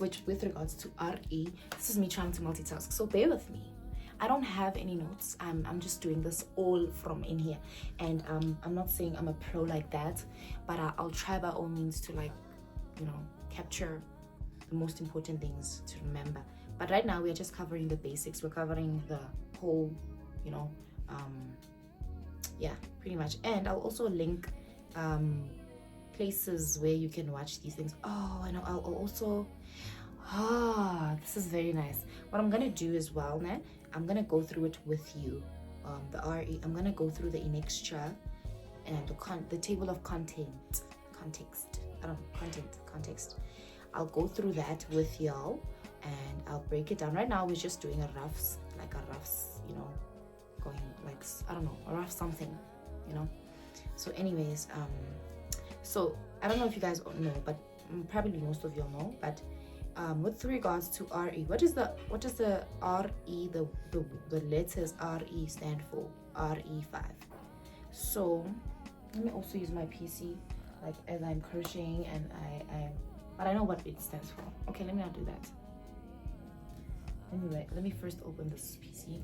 which with regards to RE, this is me trying to multitask, so bear with me. I don't have any notes. I'm just doing this all from in here, and I'm not saying I'm a pro like that, but I'll try by all means to, like, you know, capture the most important things to remember. But right now we're just covering the basics. We're covering the whole, you know, yeah, pretty much. And I'll also link places where you can watch these things. Oh, and I'll also, this is very nice. What I'm gonna do as well, man, I'm gonna go through it with you. The RE, I'm gonna go through the inextra and the table of context. I don't know, context. I'll go through that with y'all, and I'll break it down. Right now we're just doing a rough, you know, going like, I don't know, a rough something, you know. So anyways, so I don't know if you guys know, but probably most of y'all know, but with regards to RE, what does the RE, the letters RE stand for? RE5. So let me also use my PC, like, as I'm crocheting, and but I know what it stands for. Okay, let me not do that. Anyway, let me first open this PC.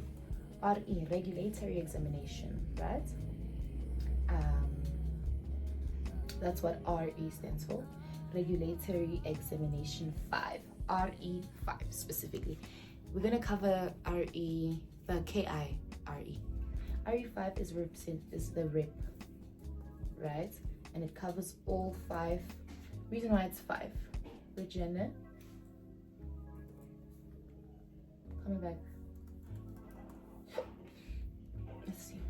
RE, Regulatory Examination, right? That's what RE stands for. Regulatory Examination 5, RE5 specifically. We're gonna cover RE, the KI RE. RE5 is the RIP, right? And it covers all 5. Reason why it's 5. Regina, coming back. Let's see.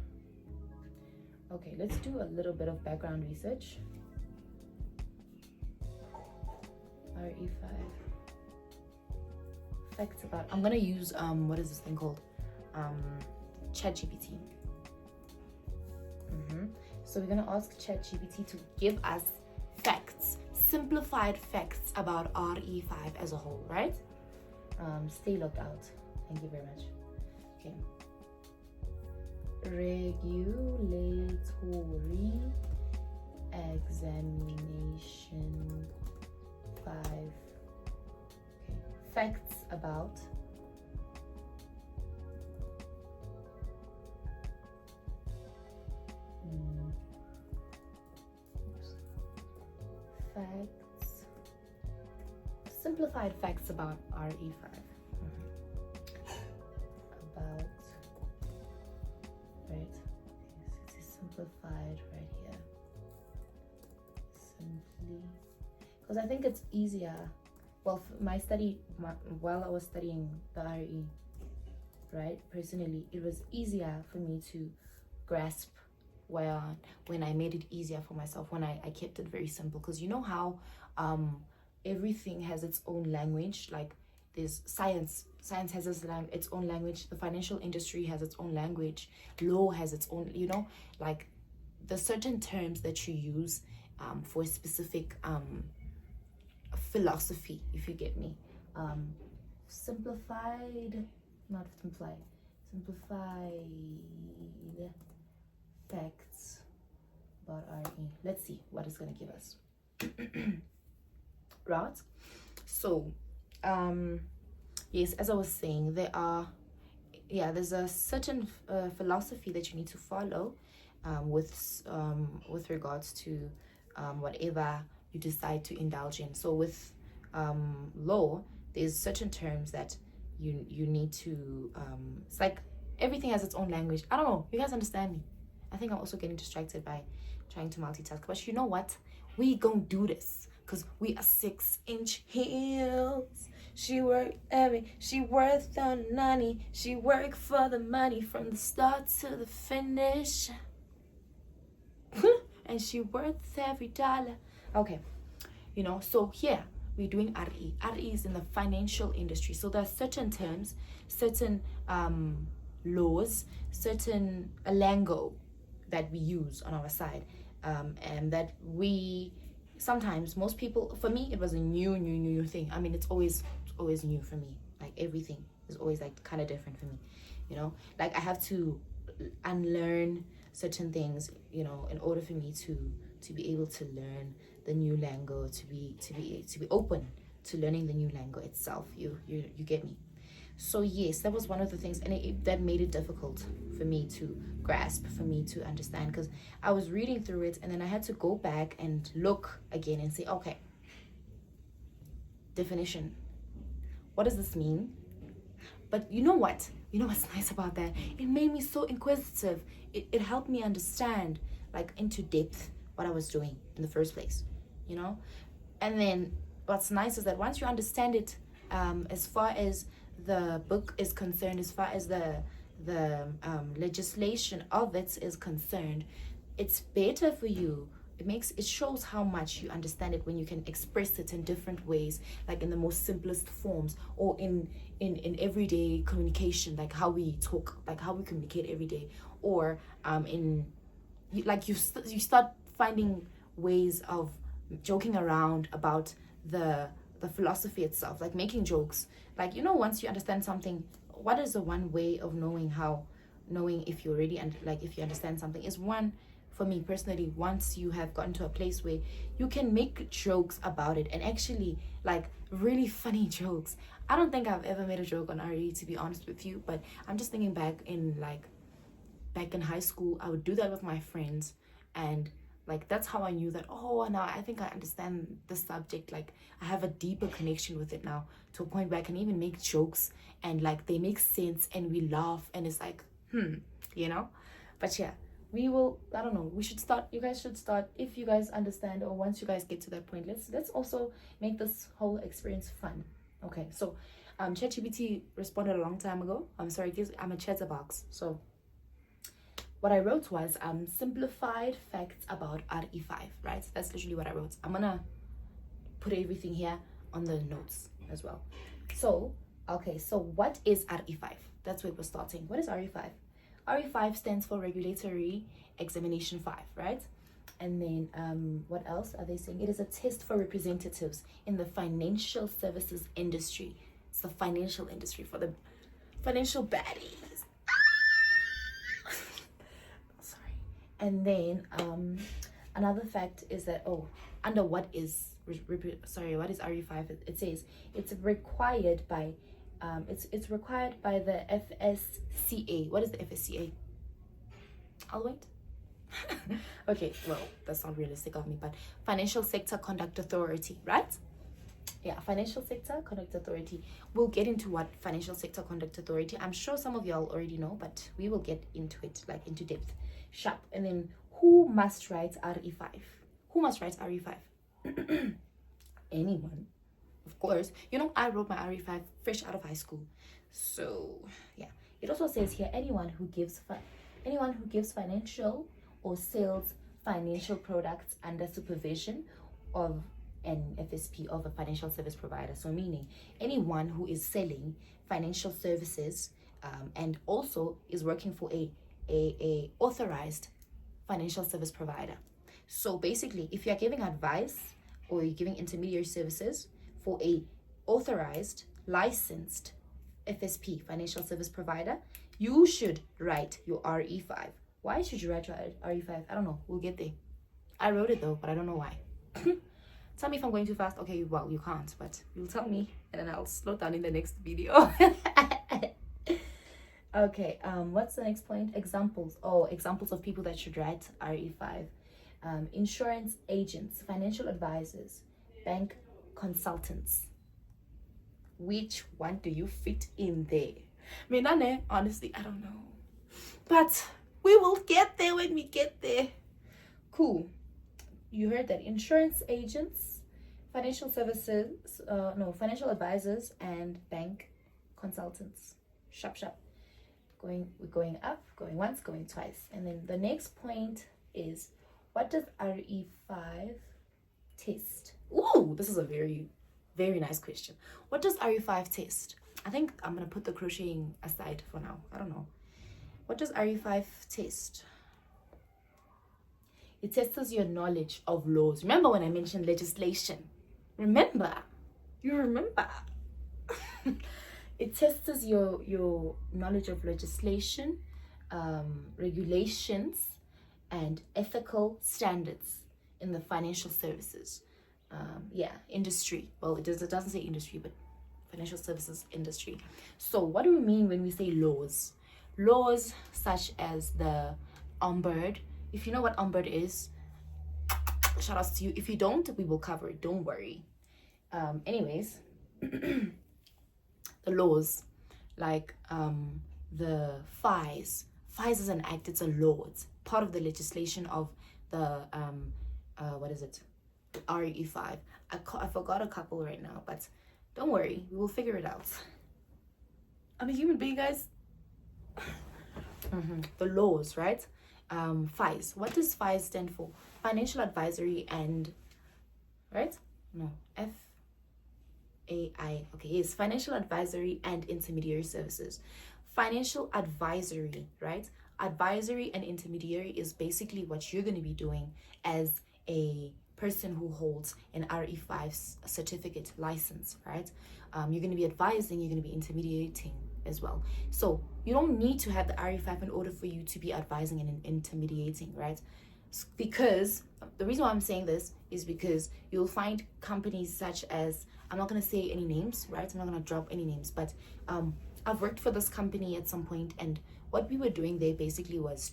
Okay, let's do a little bit of background research. RE5. Facts about. I'm gonna use what is this thing called? ChatGPT. So we're gonna ask ChatGPT to give us facts, simplified facts about RE5 as a whole, right? Stay logged out. Thank you very much. Okay. Regulatory Examination 5. Okay. Facts about simplified facts about RE5. About, right? Okay, so it's simplified right here. Simply, because I think it's easier. Well, while I was studying the RE, right? Personally, it was easier for me to grasp when I made it easier for myself, when I kept it very simple. Because you know how everything has its own language. Like, there's science has its own language, the financial industry has its own language, law has its own, you know, like the certain terms that you use for a specific philosophy, if you get me. Simplified facts about RE. Let's see what it's gonna give us. Right, so yes, as I was saying, there's a certain philosophy that you need to follow with regards to whatever you decide to indulge in. So with law, there's certain terms that you need to it's like everything has its own language. I don't know, you guys understand me? I think I'm also getting distracted by trying to multitask, but you know what, we gonna do this, because we are 6-inch heels. She worth the money. She worked for the money from the start to the finish. And she worth every dollar. Okay, you know, so here we're doing RE. RE is in the financial industry. So there are certain terms, certain laws, certain lingo that we use on our side, and that we sometimes, most people, for me, it was a new thing. I mean, it's always new for me. Like, everything is always like kind of different for me, you know. Like, I have to unlearn certain things, you know, in order for me to be able to learn the new lingo, to be open to learning the new lingo itself. You get me? So yes, that was one of the things, and that made it difficult for me to grasp, for me to understand, because I was reading through it and then I had to go back and look again and say, okay, definition, what does this mean? But you know what's nice about that? It made me so inquisitive. It helped me understand, like, into depth what I was doing in the first place, and then what's nice is that once you understand it, as far as the book is concerned, as far as the legislation of it is concerned, it's better for you. It shows how much you understand it when you can express it in different ways, like in the most simplest forms, or in everyday communication, like how we talk, like how we communicate every day, or you start finding ways of joking around about the philosophy itself, like making jokes. Like, once you understand something, what is the one way of knowing if you already, and like if you understand something, is one, for me personally, once you have gotten to a place where you can make jokes about it, and actually like really funny jokes. I don't think I've ever made a joke on RE, to be honest with you, but I'm just thinking back in high school, I would do that with my friends, and like that's how I knew that, oh, now I think I understand the subject, like I have a deeper connection with it now, to a point where I can even make jokes and like they make sense and we laugh and it's like but yeah, we will, I don't know, we should start, you guys should start, if you guys understand, or once you guys get to that point, let's also make this whole experience fun. Okay, so ChatGPT responded a long time ago. I'm sorry, I'm a chatterbox, so what I wrote was simplified facts about RE5, right? That's literally what I wrote. I'm gonna put everything here on the notes as well. So, okay, so what is RE5? That's where we're starting. What is RE5? RE5 stands for Regulatory Examination 5, right? And then what else are they saying? It is a test for representatives in the financial services industry. It's the financial industry, for the financial baddies. Sorry. And then another fact is that, under what is RE5? It says it's required by it's required by the FSCA. What is the FSCA? I'll wait. Okay, well, that's not realistic of me, but Financial Sector Conduct Authority, right? Yeah, Financial Sector Conduct Authority. We'll get into what Financial Sector Conduct Authority. I'm sure some of y'all already know, but we will get into it, like into depth. Sharp. And then who must write RE5? Who must write RE5? Anyone. Of course, I wrote my RE5 fresh out of high school. So yeah, it also says here, anyone who gives financial or sells financial products under supervision of an FSP, of a financial service provider. So meaning anyone who is selling financial services and also is working for a authorized financial service provider. So basically, if you're giving advice or you're giving intermediary services for a authorized, licensed FSP, financial service provider, you should write your RE5. Why should you write your RE5? I don't know. We'll get there. I wrote it though, but I don't know why. Tell me if I'm going too fast. Okay, well, you can't, but you'll tell me, and then I'll slow down in the next video. Okay, what's the next point? Examples. Examples of people that should write RE5. Insurance agents, financial advisors, bank consultants. Which one do you fit in there? Honestly, I don't know. But we will get there when we get there. Cool. You heard that. Insurance agents, financial advisors, and bank consultants. Sharp. We're going up, going once, going twice. And then the next point is, what does RE5 test? Ooh, this is a very, very nice question. What does RE5 test? I think I'm going to put the crocheting aside for now. I don't know. What does RE5 test? It tests your knowledge of laws. Remember when I mentioned legislation? Remember? You remember? It tests your knowledge of legislation, regulations, and ethical standards in the financial services. industry. Well, it doesn't say industry, but financial services industry. So what do we mean when we say laws? Laws such as the Ombud. If you know what Ombud is, shout outs to you. If you don't, we will cover it, don't worry. Anyways, the laws like the FAIS. FAIS is an act, it's a law, it's part of the legislation of the what is it, RE5. I forgot a couple right now, but don't worry, we will figure it out. I'm a human being, guys. The laws, right? FAIS. What does FAIS stand for? Financial Advisory and, right? No, FAI. Okay, yes, Financial Advisory and Intermediary Services. Financial advisory, right? Advisory and intermediary is basically what you're going to be doing as a person who holds an RE5 certificate license, right? You're going to be advising, you're going to be intermediating as well. So you don't need to have the RE5 in order for you to be advising and intermediating, right? Because the reason why I'm saying this is because you'll find companies such as, I'm not going to say any names, right? I'm not going to drop any names, but I've worked for this company at some point, and what we were doing there basically was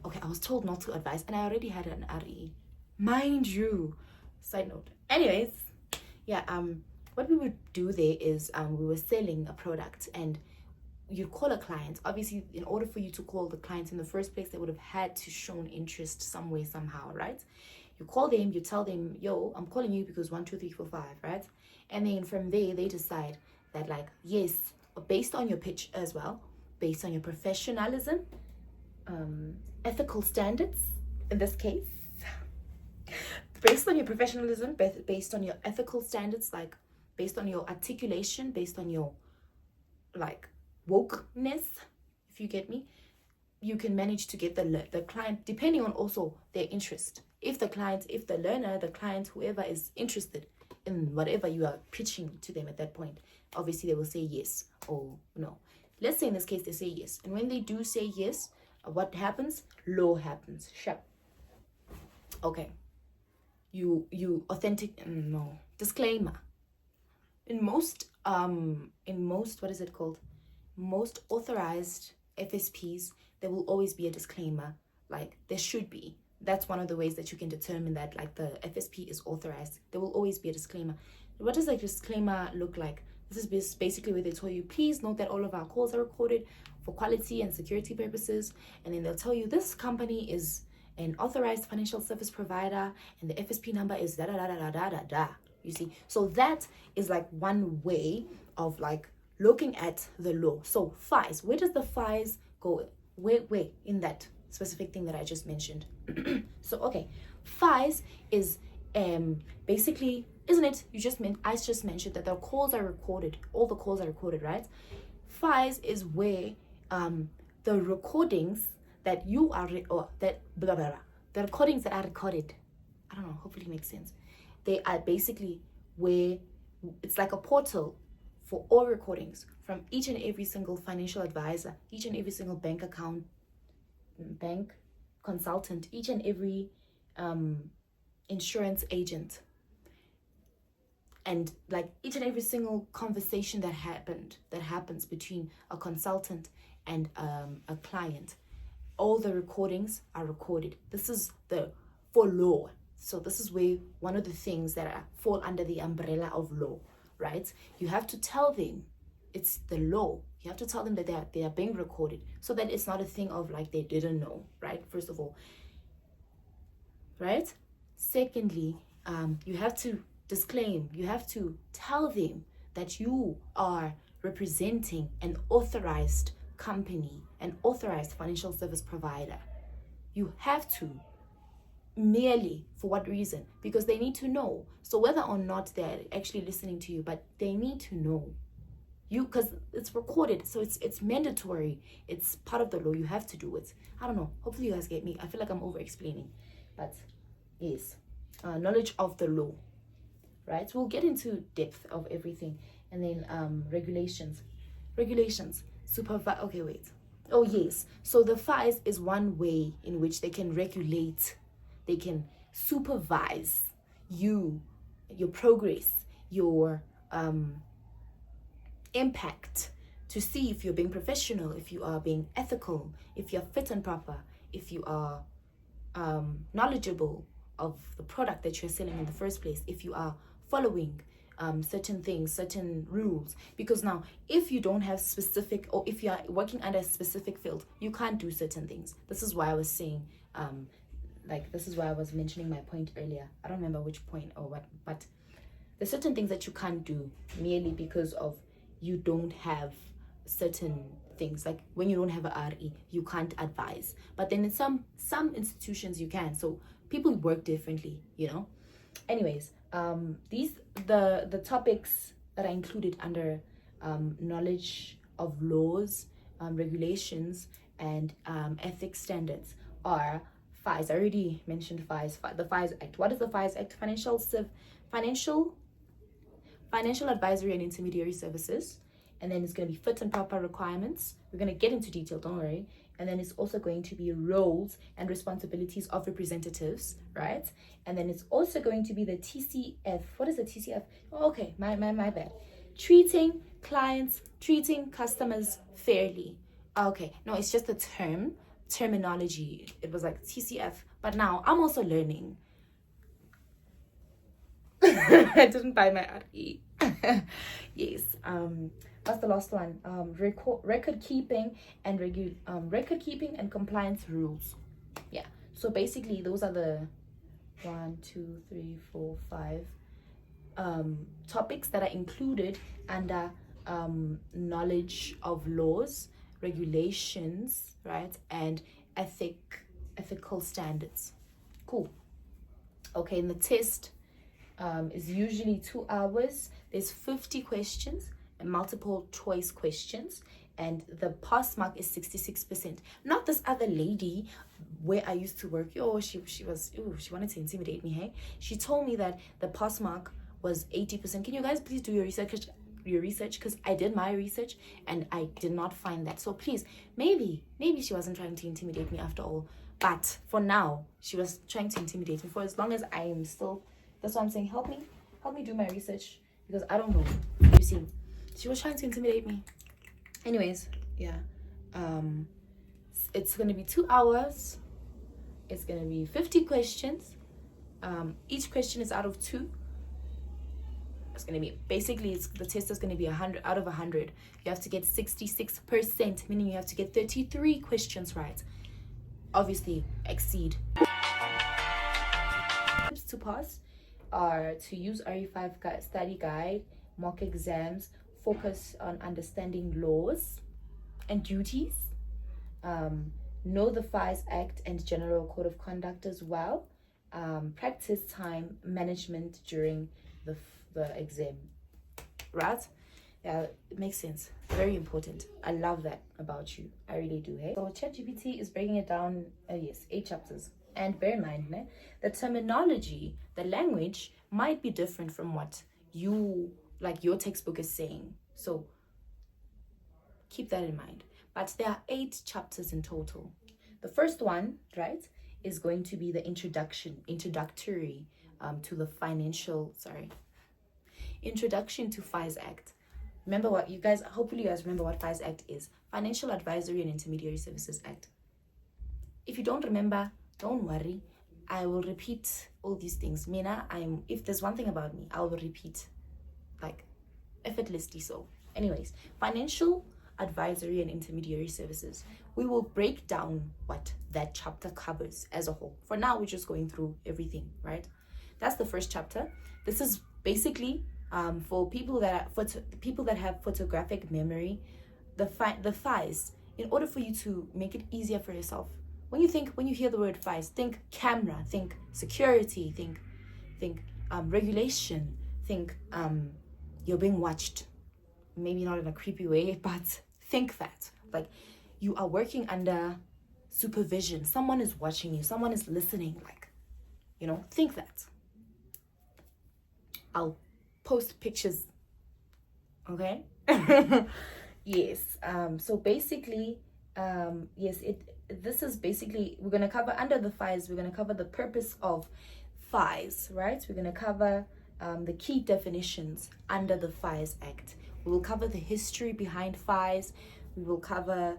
okay, I was told not to advise, and I already had an RE, mind you. Side note. Anyways, yeah, what we would do there is we were selling a product, and you call a client. Obviously, in order for you to call the client in the first place, they would have had to shown interest some way, somehow, right? You call them, you tell them, yo, I'm calling you because 1, 2, 3, 4, 5, right? And then from there, they decide that, like, yes, based on your pitch as well, based on your professionalism, ethical standards, in this case, based on your professionalism, based on your ethical standards, like based on your articulation, based on your like wokeness, if you get me, you can manage to get the client, depending on also their interest. If the learner, the client, whoever is interested in whatever you are pitching to them at that point, obviously they will say yes or no. Let's say in this case they say yes, and when they do say yes, what happens? Law happens. Sure. Okay. You disclaimer. In most what is it called? Most authorized FSPs, there will always be a disclaimer. Like, there should be. That's one of the ways that you can determine that, like, the FSP is authorized. There will always be a disclaimer. What does a disclaimer look like? This is basically where they tell you, please note that all of our calls are recorded for quality and security purposes. And then they'll tell you this company is an authorized financial service provider and the FSP number is da da da da da da da. You see, so that is like one way of like looking at the law. So FAIS, where does the FAIS go? Where in that specific thing that I just mentioned? So okay, FAIS is basically, isn't it? I just mentioned that the calls are recorded. All the calls are recorded, right? FAIS is where the recordings that you are the recordings that are recorded. I don't know. Hopefully, it makes sense. They are basically where it's like a portal for all recordings from each and every single financial advisor, each and every single bank consultant, each and every insurance agent, and like each and every single conversation that happens between a consultant and a client. All the recordings are recorded. This is for law. So this is where one of the things that fall under the umbrella of law, right? You have to tell them it's the law. You have to tell them that they are being recorded, so that it's not a thing of like they didn't know, right? First of all, right? Secondly, you have to disclaim. You have to tell them that you are representing an authorized company, an authorized financial service provider. You have to. Merely for what reason? Because they need to know. So whether or not they're actually listening to you, but they need to know you, because it's recorded, so it's mandatory. It's part of the law. You have to do it. I don't know. Hopefully you guys get me. I feel like I'm over explaining, but yes, knowledge of the law, right? We'll get into depth of everything, and then regulations. Okay, wait. Oh yes. So the FAIS is one way in which they can regulate. They can supervise you your progress, your impact, to see if you're being professional, if you are being ethical, if you're fit and proper, if you are knowledgeable of the product that you're selling in the first place, if you are following certain things, certain rules. Because now, if you don't have specific, or if you are working under a specific field, you can't do certain things. This is why I was saying, this is why I was mentioning my point earlier. I don't remember which point or what, but there's certain things that you can't do merely because of you don't have certain things. Like when you don't have a RE, you can't advise. But then in some institutions you can. So people work differently, you know. Anyways, the topics that are included under knowledge of laws, regulations, and ethics standards are FAIS. I already mentioned FAIS. The FAIS Act. What is the FAIS Act? Financial Advisory and Intermediary Services. And then it's going to be fit and proper requirements. We're going to get into detail, don't worry. And then it's also going to be roles and responsibilities of representatives, right? And then it's also going to be the TCF. What is the TCF? Oh, okay, my bad. Treating customers fairly. Okay, no, it's just the terminology. It was like TCF, but now I'm also learning. I didn't buy my RE. Yes. That's the last one. Record keeping and compliance rules. Yeah. So basically, those are the 1, 2, 3, 4, 5 topics that are included under knowledge of laws, regulations, right, and ethical standards. Cool. Okay. And the test is usually 2 hours. There's 50 questions and multiple choice questions, and the pass mark is 66%. Not this other lady where I used to work. She wanted to intimidate me. Hey, she told me that the pass mark was 80%. Can you guys please do your research? Because I did my research and I did not find that. So please, maybe she wasn't trying to intimidate me after all, but for now she was trying to intimidate me. For as long as I am still, that's what I'm saying, help me do my research, because I don't know. You see, she was trying to intimidate me. Anyways, yeah. It's going to be 2 hours. It's going to be 50 questions. Each question is out of 2. It's going to be, basically, the test is going to be 100 out of 100. You have to get 66%, meaning you have to get 33 questions right. Obviously, exceed. Tips to pass are to use RE5 study guide, mock exams, focus on understanding laws and duties, know the FAIS Act and General Code of Conduct as well, practice time management during the exam, right? Yeah, it makes sense. Very important. I love that about you. I really do. Hey, so ChatGPT is breaking it down. Yes, 8 chapters. And bear in mind, the terminology, the language might be different from what your textbook is saying. So keep that in mind. But there are 8 chapters in total. The first one, right, is going to be the introductory to the introduction to FAIS Act. Remember what you guys, hopefully you guys remember what FAIS Act is. Financial Advisory and Intermediary Services Act. If you don't remember, don't worry. I will repeat all these things. If there's one thing about me, I will repeat, like, effortlessly so. Anyways, Financial Advisory and Intermediary Services. We will break down what that chapter covers as a whole. For now, we're just going through everything, right? That's the first chapter. This is basically for people that have photographic memory. The FAIS, in order for you to make it easier for yourself, when you hear the word FAIS, think camera, think security, think regulation, think you're being watched. Maybe not in a creepy way, but think that, like, you are working under supervision. Someone is watching you. Someone is listening. Like, think that. I'll post pictures. Okay. Yes. So basically, this is basically, we're going to cover under the FAIS. We're going to cover the purpose of FAIS, right? We're going to cover the key definitions under the FAIS Act. We will cover the history behind FAIS. We will cover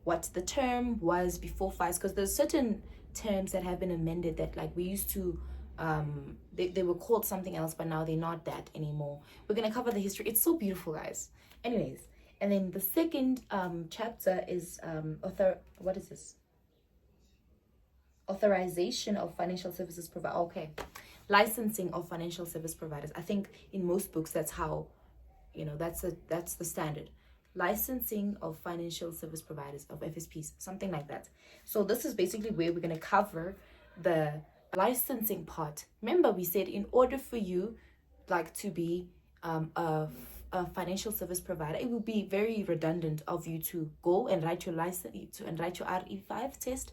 what the term was before FAIS, because there's certain terms that have been amended that, like, we used to they were called something else, but now they're not that anymore. We're gonna cover the history. It's so beautiful, guys. Anyways, and then the second chapter is what is this? Authorization of financial services provider. Okay, licensing of financial service providers. I think in most books that's how, that's the standard. Licensing of financial service providers, of FSPs, something like that. So this is basically where we're going to cover the licensing part. Remember, we said in order for you to be a financial service provider, it would be very redundant of you to go and write your license and write your RE5 test,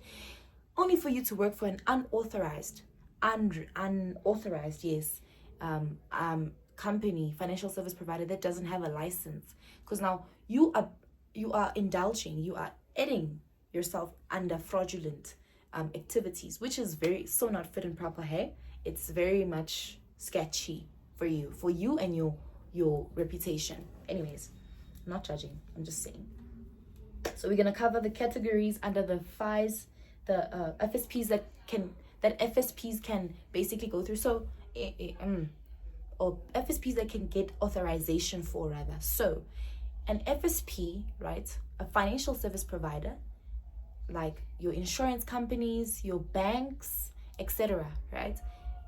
only for you to work for an unauthorized yes company, financial service provider that doesn't have a license. Because now you are indulging, you are adding yourself under fraudulent activities, which is so not fit and proper. Hey, it's very much sketchy for you and your reputation. Anyways, I'm not judging, I'm just saying. So we're gonna cover the categories under the FAIS, the FSPs that FSPs can basically go through. So or FSPs that can get authorization for, rather. So an FSP, right, a financial service provider, like your insurance companies, your banks, etc., right,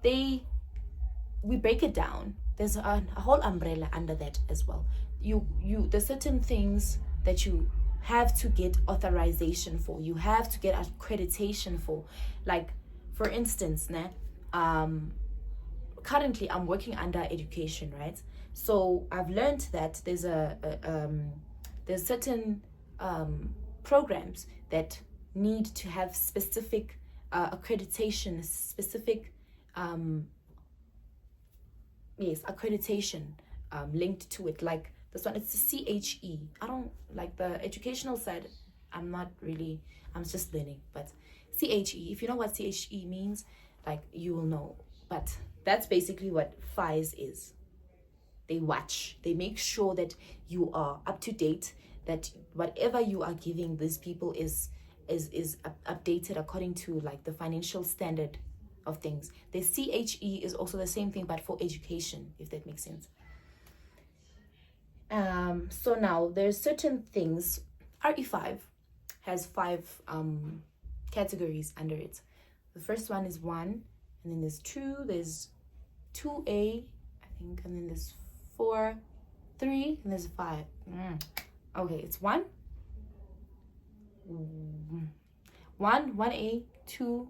we break it down. There's a whole umbrella under that as well. There's certain things that you have to get authorization for, you have to get accreditation for. Like, for instance, currently I'm working under education, right? So I've learned that there's there's certain programs that need to have specific accreditation, specific accreditation linked to it. Like this one, it's the CHE. I don't like the educational side. I'm just learning, but CHE, if you know what CHE means, like, you will know. But that's basically what FAIS is. They make sure that you are up to date, that whatever you are giving these people is updated according to, like, the financial standard of things. The CHE is also the same thing, but for education, if that makes sense. So now there's certain things. RE5 has 5 categories under it. The first one is 1, and then there's 2, there's 2A, I think, and then there's 4, 3, and there's 5. Okay, it's 1, 1A, 2,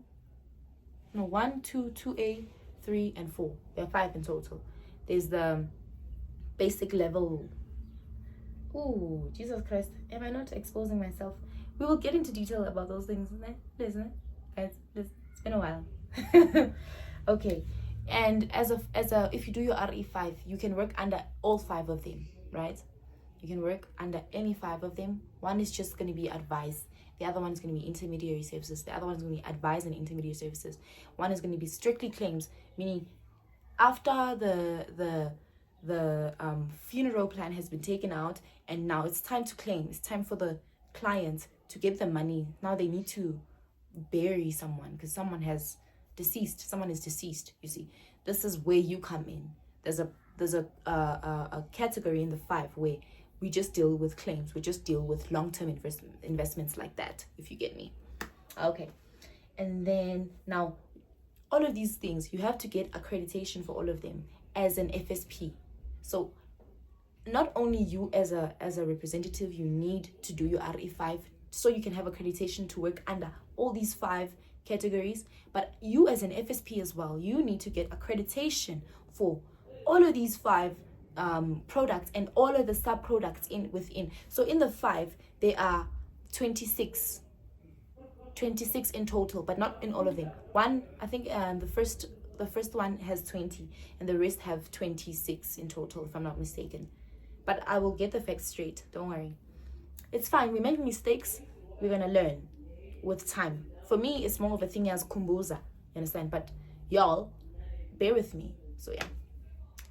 2A, 3, and 4. There are 5 in total. There's the basic level. Oh, Jesus Christ, am I not exposing myself? We will get into detail about those things, isn't it? Guys, it's been a while. Okay, and if you do your RE5, you can work under all 5 of them, right? You can work under any 5 of them. One is just going to be advice. The other one is going to be intermediary services. The other one is going to be advice and intermediary services. One is going to be strictly claims, meaning after the funeral plan has been taken out, and now it's time to claim. It's time for the client to get the money. Now they need to bury someone because someone is deceased. You see, this is where you come in. There's a category in the 5 where we just deal with claims. We just deal with long-term investments like that, if you get me. Okay, and then now all of these things, you have to get accreditation for all of them as an FSP. So not only you as a representative, you need to do your RE5 so you can have accreditation to work under all these 5 categories, but you as an FSP as well, you need to get accreditation for all of these 5 products and all of the sub products within. So in the 5 there are 26 in total, but not in all of them. One, I think the first one has 20 and the rest have 26 in total, if I'm not mistaken. But I will get the facts straight, don't worry. It's fine, we make mistakes, we're gonna learn with time. For me, it's more of a thing as kumbuza, you understand? But y'all, bear with me. So yeah.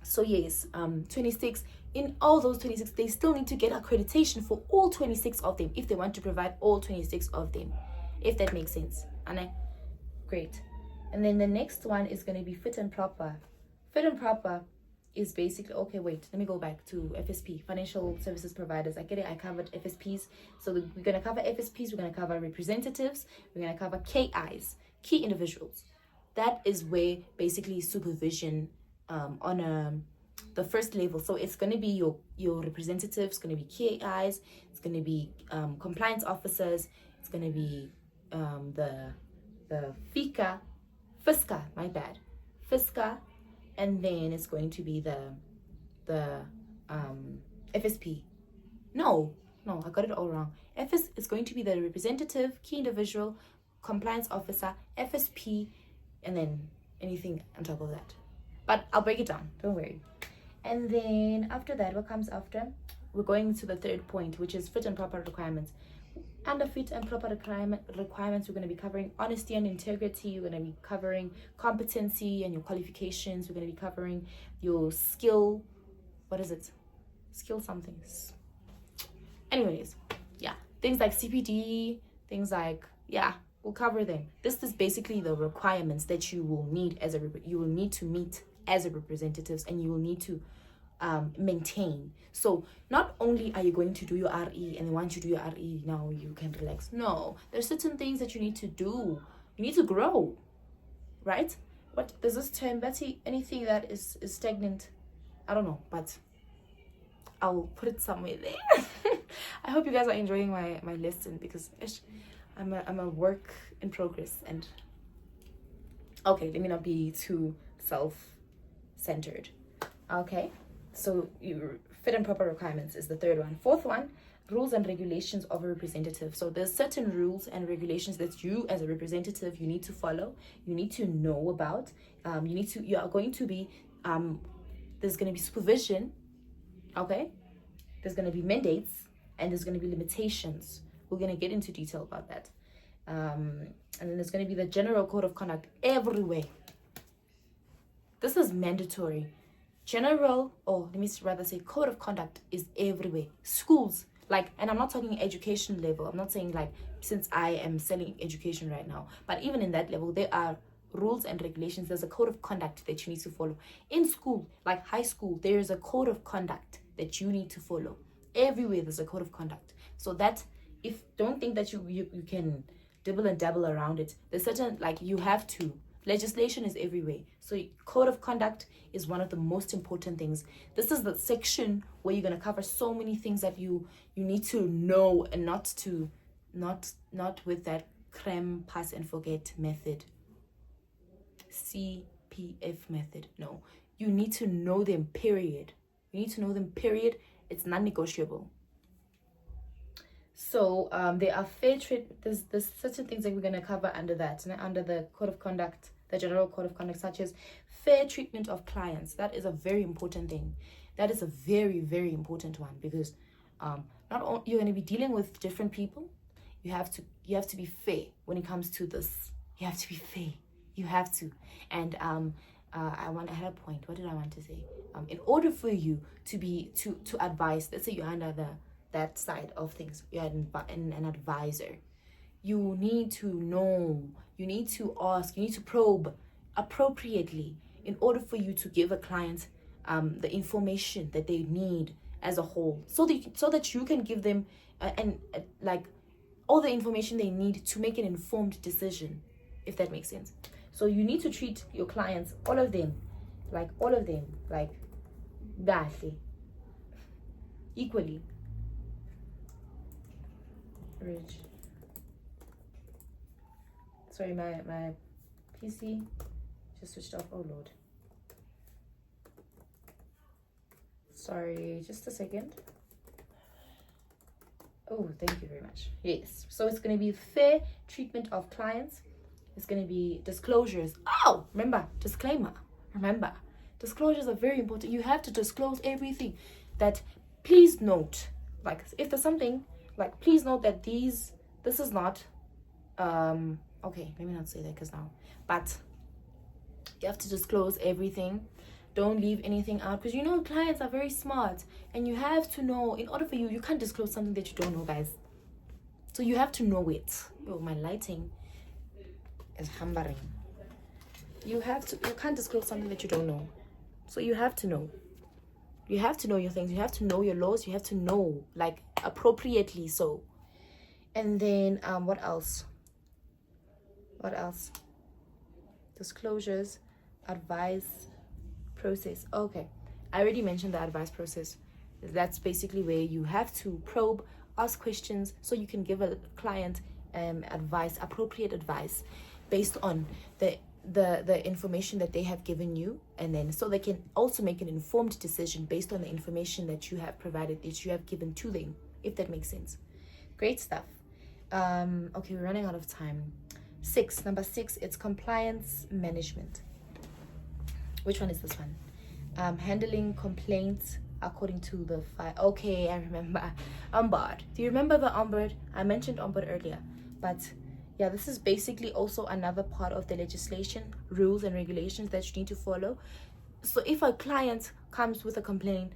So yes, 26, in all those 26, they still need to get accreditation for all 26 of them if they want to provide all 26 of them, if that makes sense. And great. And then the next one is going to be fit and proper. Fit and proper is basically, okay, wait, let me go back to FSP, financial services providers. I get it, I covered FSPs. So we're going to cover FSPs, we're going to cover representatives, we're going to cover KIs, key individuals. That is where basically supervision on the first level. So it's going to be your representatives, going to be KIs, it's going to be compliance officers, it's going to be the FSCA, my bad, FSCA, and then it's going to be the FSP. No, I got it all wrong. FS is going to be the representative, key individual, compliance officer, FSP, and then anything on top of that. But I'll break it down, don't worry. And then after that, what comes after? We're going to the third point, which is fit and proper requirements. Under fit and proper requirements, we're going to be covering honesty and integrity. We're going to be covering competency and your qualifications. We're going to be covering your skill. What is it? Skill something. Anyways, yeah. Things like CPD, things like, yeah, we'll cover them. This is basically the requirements that you will need you will need to meet as a representatives, and you will need to maintain. So not only are you going to do your RE, and once you do your RE, now you can relax. No, there's certain things that you need to do. You need to grow, right? What does this term, Betty? Anything that is stagnant? I don't know, but I'll put it somewhere there. I hope you guys are enjoying my lesson, because I'm a work in progress. And okay, let me not be too self-centered. Okay, so you fit and proper requirements is the third one. Fourth one, rules and regulations of a representative. So there's certain rules and regulations that you as a representative, you need to follow, you need to know about. You are going to be there's going to be supervision, okay, there's going to be mandates, and there's going to be limitations. We're going to get into detail about that. And then there's going to be the general code of conduct everywhere. This is mandatory. General, or let me rather say code of conduct is everywhere. Schools, like, and I'm not talking education level. I'm not saying like, since I am selling education right now, but even in that level, there are rules and regulations. There's a code of conduct that you need to follow. In school, like high school, there is a code of conduct that you need to follow. Everywhere there's a code of conduct. So that, don't think that you can dibble and dabble around it. There's certain, like, you have to. Legislation is everywhere. So code of conduct is one of the most important things. This is the section where you're going to cover so many things that you need to know, and not with that creme pass and forget method, CPF method. No, you need to know them, period. You need to know them, period. It's non-negotiable. So there are fair trade. There's certain things that we're going to cover under that, under the code of conduct, the general code of conduct, such as fair treatment of clients. That is a very important thing. That is a very, very important one, because not only you're going to be dealing with different people, you have to be fair when it comes to this. You have to be fair. You have to. And I had a point. What did I want to say? In order for you to advise, let's say you're under that side of things, you're an advisor, you need to know, you need to ask, you need to probe appropriately in order for you to give a client the information that they need as a whole, so that you can give them like all the information they need to make an informed decision, if that makes sense. So you need to treat your clients, all of them, like badly, equally. Rich. Sorry, my PC just switched off. Oh Lord. Sorry, just a second. Oh, thank you very much. Yes. So it's going to be fair treatment of clients. It's going to be disclosures. Oh, remember, disclaimer. Remember, disclosures are very important. You have to disclose everything. That, please note, like, if there's something, like, please note that this is not, okay, let me not say that, because now, but you have to disclose everything. Don't leave anything out, because you know clients are very smart, and you have to know, in order for you can't disclose something that you don't know, guys. So you have to know it. Oh, my lighting is hammering. You can't disclose something that you don't know. So you have to know. You have to know your things. You have to know your laws. You have to know, like, appropriately so. And then what else? Disclosures, advice process. Okay, I already mentioned the advice process. That's basically where you have to probe, ask questions, so you can give a client advice, appropriate advice, based on the information that they have given you, and then so they can also make an informed decision based on the information that you have provided, that you have given to them, if that makes sense. Great stuff. Okay, we're running out of time. Number 6, it's compliance management. Which one is this one? Handling complaints according to the file. Okay, I remember. Ombud. Do you remember the Ombud? I mentioned Ombud earlier, but yeah, this is basically also another part of the legislation, rules and regulations that you need to follow. So if a client comes with a complaint,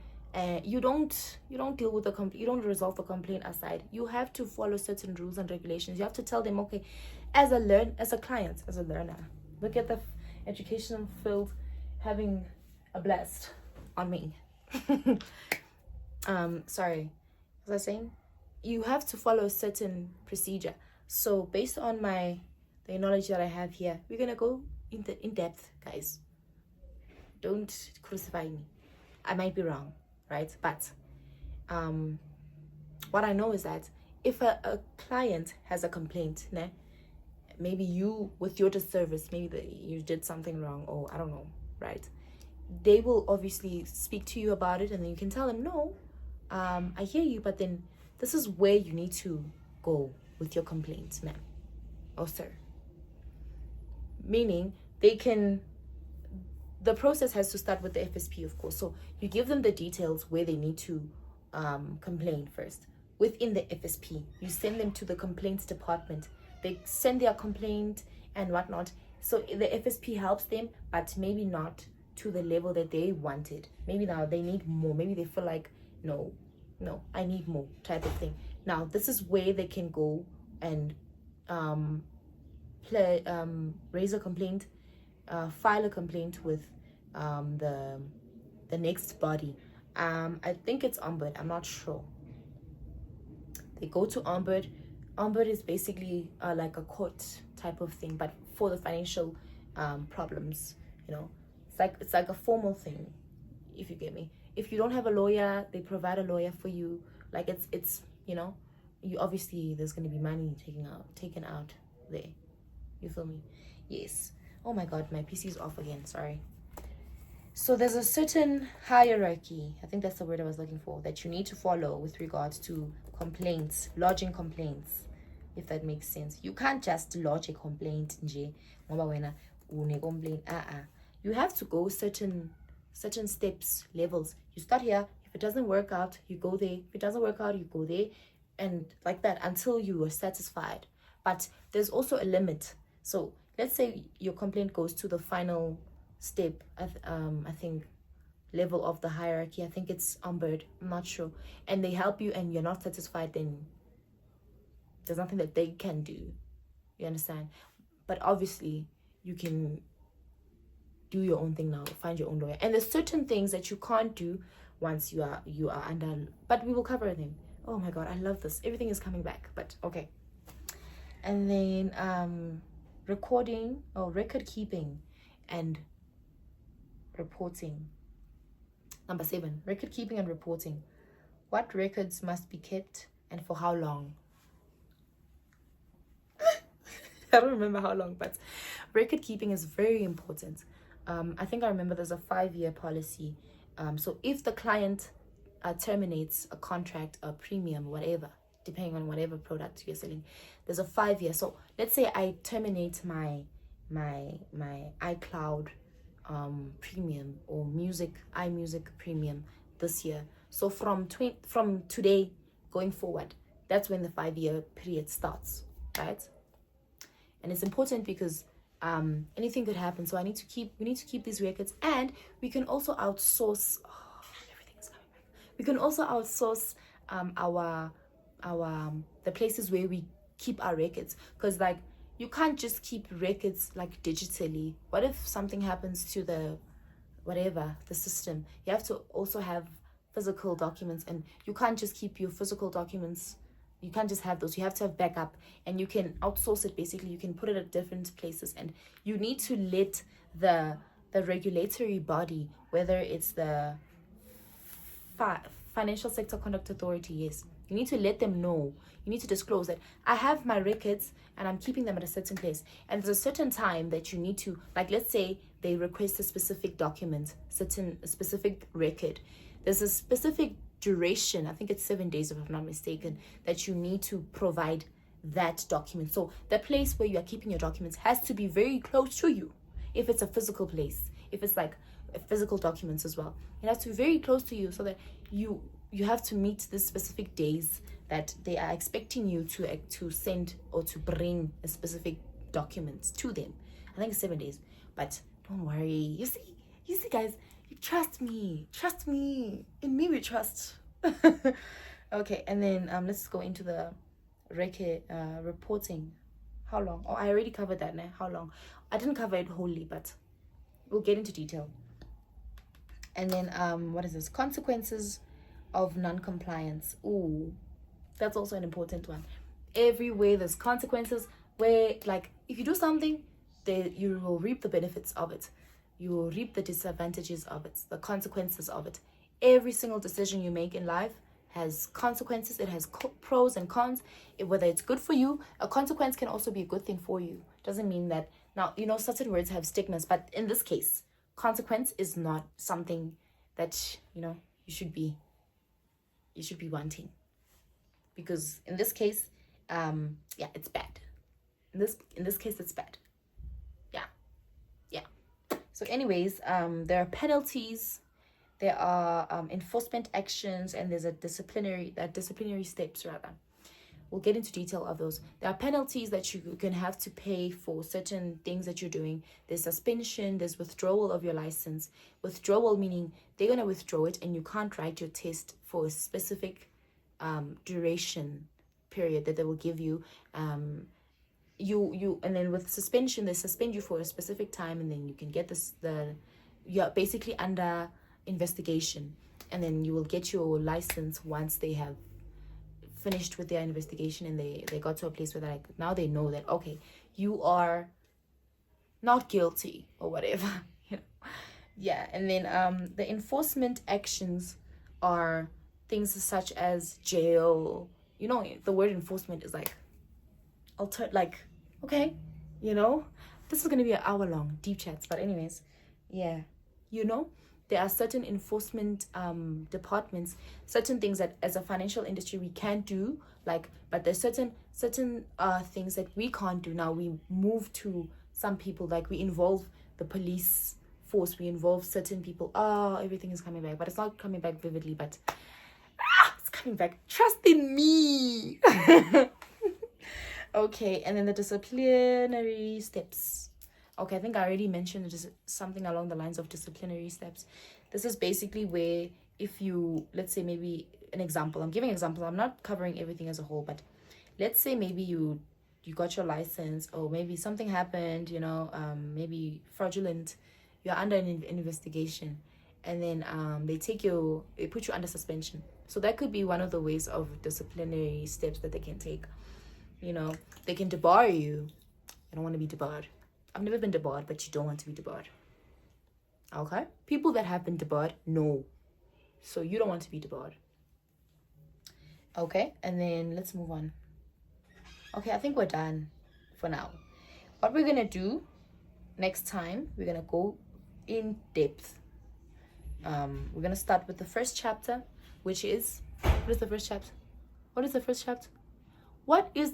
you don't deal with you don't resolve the complaint aside. You have to follow certain rules and regulations. You have to tell them, okay, as a learner, look at the educational field having a blast on me. Sorry, was I saying? You have to follow a certain procedure. So based on the knowledge that I have here, we're gonna go in depth, guys. Don't crucify me. I might be wrong, right? But what I know is that if a client has a complaint, maybe you, with your disservice, maybe you did something wrong, or I don't know, right? They will obviously speak to you about it, and then you can tell them, no, I hear you, but then this is where you need to go with your complaint, ma'am or sir. Meaning the process has to start with the FSP, of course. So you give them the details where they need to complain first. Within the FSP, you send them to the complaints department. They send their complaint and whatnot. So the FSP helps them, but maybe not to the level that they wanted. Maybe now they need more. Maybe they feel like, no, I need more, type of thing. Now, this is where they can go and raise a complaint, file a complaint with the next body. I think it's Ombud. I'm not sure. They go to Ombud. Ombud is basically like a court type of thing, but for the financial problems, it's like a formal thing, if you get me. If you don't have a lawyer, they provide a lawyer for you. Like it's you obviously, there's going to be money taken out there. You feel me? Yes. Oh my god, my PC is off again. Sorry. So there's a certain hierarchy, I think that's the word I was looking for, that you need to follow with regards to complaints, lodging complaints, if that makes sense. You can't just lodge a complaint nje ngoba wena une complaint. You have to go certain steps, levels. You start here. If it doesn't work out, you go there. If it doesn't work out, you go there, and like that until you are satisfied. But there's also a limit. So let's say your complaint goes to the final step, I think level of the hierarchy. I think it's Ombud, I'm not sure, and they help you and you're not satisfied, then there's nothing that they can do, you understand? But obviously you can do your own thing now, find your own lawyer, and there's certain things that you can't do once you are under, but we will cover them. Oh my god, I love this, everything is coming back. But okay. And then recording or record keeping and reporting. Number 7, record keeping and reporting. What records must be kept and for how long? I don't remember how long, but record keeping is very important. I think I remember there's a 5-year policy. So if the client terminates a contract, a premium, whatever, depending on whatever product you're selling, there's a 5-year. So let's say I terminate my iCloud premium or iMusic premium this year. So from today going forward, that's when the 5-year period starts, right? And it's important because anything could happen. So we need to keep these records, and we can also outsource. Oh, everything is coming back. We can also outsource our the places where we keep our records, because like you can't just keep records like digitally. What if something happens to the system? You have to also have physical documents, and you can't just keep your physical documents. You can't just have those. You have to have backup, and you can outsource it. Basically, you can put it at different places, and you need to let the regulatory body, whether it's the Financial Sector Conduct Authority, yes, you need to let them know. You need to disclose that I have my records and I'm keeping them at a certain place, and there's a certain time that you need to, like, let's say they request a specific document, a specific record. There's a specific duration, I think it's 7 days if I'm not mistaken, that you need to provide that document. So the place where you are keeping your documents has to be very close to you. If it's a physical place, if it's like physical documents as well, it has to be very close to you, so that you have to meet the specific days that they are expecting you to send or to bring a specific document to them. I think it's 7 days, but don't worry. You see, guys, you trust me. In me, we trust. Okay, and then let's go into the record reporting. How long? Oh, I already covered that. How long? I didn't cover it wholly, but we'll get into detail. And then what is this? Consequences of non-compliance. Ooh, that's also an important one. Everywhere there's consequences, where like if you do something, you will reap the benefits of it. You will reap the disadvantages of it, the consequences of it. Every single decision you make in life has consequences. It has pros and cons. Whether it's good for you, a consequence can also be a good thing for you. Doesn't mean that, now, certain words have stigmas, but in this case, consequence is not something that, you should be wanting. Because in this case, it's bad. In this case, it's bad. Yeah. So anyways, there are penalties, there are enforcement actions, and there's disciplinary steps rather. We'll get into detail of those. There are penalties that you can have to pay for certain things that you're doing. There's suspension, there's withdrawal of your license. Withdrawal meaning they're going to withdraw it and you can't write your test for a specific duration period that they will give you. And then with suspension, they suspend you for a specific time, and then you can get you're basically under investigation, and then you will get your license once they have finished with their investigation and they got to a place where now they know that, okay, you are not guilty or whatever. Yeah. And then the enforcement actions are things such as jail. The word enforcement is like okay, this is gonna be an hour long deep chats, but anyways, yeah, there are certain enforcement departments, certain things that as a financial industry we can't do, but there's certain things that we can't do. Now we move to some people, like we involve the police force, we involve certain people. Everything is coming back, but it's not coming back vividly, but it's coming back. Trust in me. Okay, and then the disciplinary steps. Okay, I think I already mentioned something along the lines of disciplinary steps. This is basically where, if you, let's say maybe an example, I'm giving examples, I'm not covering everything as a whole, but let's say maybe you got your license, or maybe something happened, maybe fraudulent, you're under an investigation, and then they put you under suspension. So that could be one of the ways of disciplinary steps that they can take. They can debar you. I don't want to be debarred. I've never been debarred, but you don't want to be debarred. Okay? People that have been debarred, no. So you don't want to be debarred. Okay? And then let's move on. Okay, I think we're done for now. What we're going to do next time, we're going to go in depth. We're going to start with the first chapter, which is... What is the first chapter?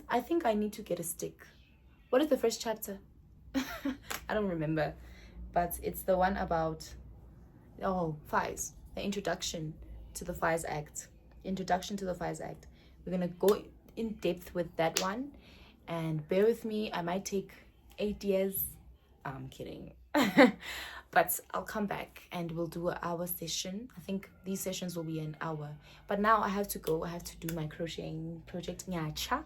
I think I need to get a stick. What is the first chapter? I don't remember, but it's the one about FAIS, the introduction to the FAIS Act. We're gonna go in depth with that one, and bear with me, I might take 8 years I'm kidding. But I'll come back and we'll do an hour session. I think these sessions will be an hour. But now I have to go. I have to do my crocheting project. Nyacha.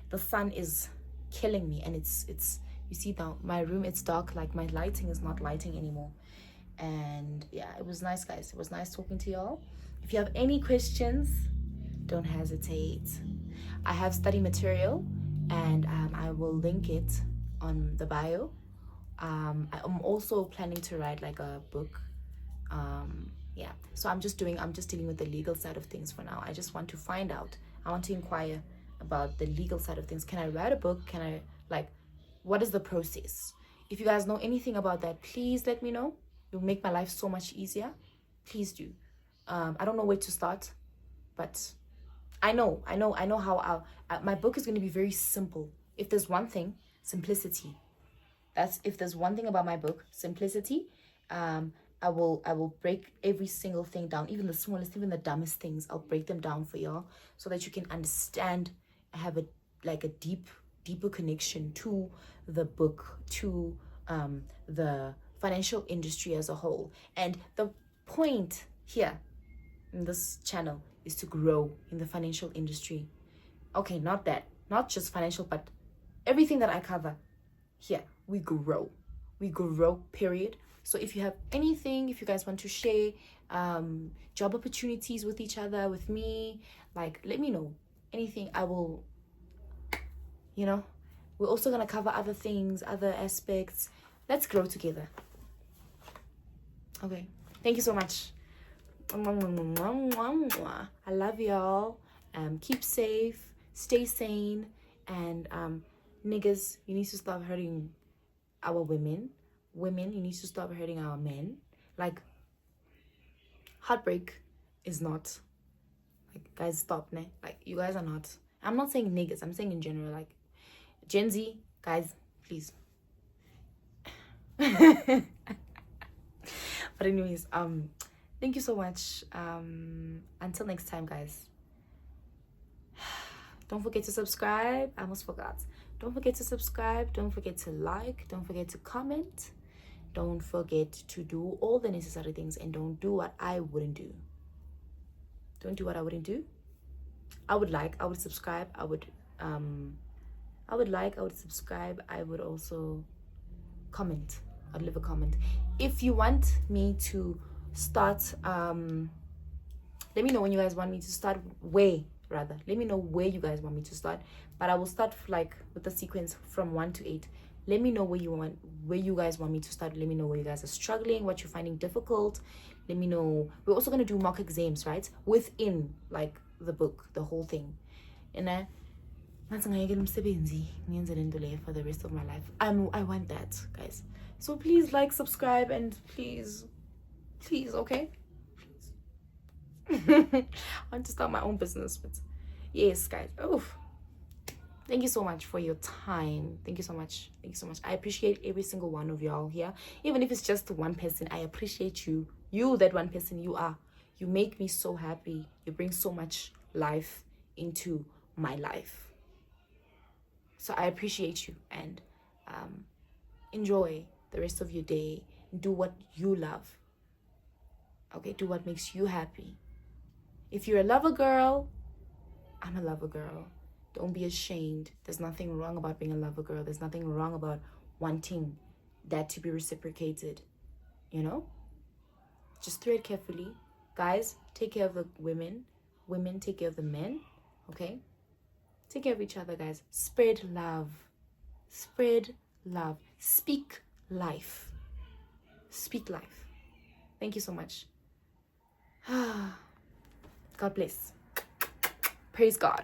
The sun is killing me, and it's you see now my room, it's dark, like my lighting is not lighting anymore. And yeah, it was nice, guys. It was nice talking to y'all. If you have any questions, don't hesitate. I have study material, and I will link it on the bio. I'm also planning to write like a book. Yeah, so I'm just dealing with the legal side of things for now. I just want to find out. I want to inquire about the legal side of things. Can I write a book? Can I, like, what is the process? If you guys know anything about that, please let me know. It'll make my life so much easier. Please do. I don't know where to start, but I know how my book is going to be very simple. If there's one thing, simplicity. If there's one thing about my book, simplicity. I will break every single thing down, even the smallest, even the dumbest things. I'll break them down for y'all so that you can understand, have a deeper connection to the book, to the financial industry as a whole. And the point here in this channel is to grow in the financial industry. Okay, not just financial, but everything that I cover here, we grow, period. So if you have anything, if you guys want to share job opportunities with each other, with me, like, let me know. Anything, I will, we're also going to cover other things, other aspects. Let's grow together. Okay, thank you so much. I love y'all. Keep safe, stay sane, and niggas, you need to stop hurting our women. Women, you need to stop hurting our men. Like, heartbreak is not, like, guys, stop, ne? Like, you guys are not, I'm not saying niggas, I'm saying in general, like, Gen Z, guys, please. But anyways, thank you so much. Until next time, guys. Don't forget to subscribe. I almost forgot. Don't forget to subscribe. Don't forget to like. Don't forget to comment. Don't forget to do all the necessary things, and don't do what I wouldn't do. Don't do what I wouldn't do. I would subscribe. I would subscribe. I would also comment. I'd leave a comment. If you want me to start, let me know when you guys want me to start. Let me know where you guys want me to start. But I will start like with the sequence from 1 to 8. Let me know where you guys want me to start. Let me know where you guys are struggling, what you're finding difficult. Let me know. We're also going to do mock exams, right? Within like the book, the whole thing. And for the rest of my life. I want that, guys. So please like, subscribe, and please, okay? I want to start my own business, but yes, guys. Thank you so much for your time. Thank you so much. I appreciate every single one of y'all here. Even if it's just one person, I appreciate you. You, that one person, you make me so happy. You bring so much life into my life. So I appreciate you, and enjoy the rest of your day. Do what you love. Okay, do what makes you happy. If you're a lover girl, I'm a lover girl. Don't be ashamed. There's nothing wrong about being a lover girl. There's nothing wrong about wanting that to be reciprocated. Just thread carefully. Guys, take care of the women. Women, take care of the men. Okay? Take care of each other, guys. Spread love. Speak life. Speak life. Thank you so much. God bless. Praise God.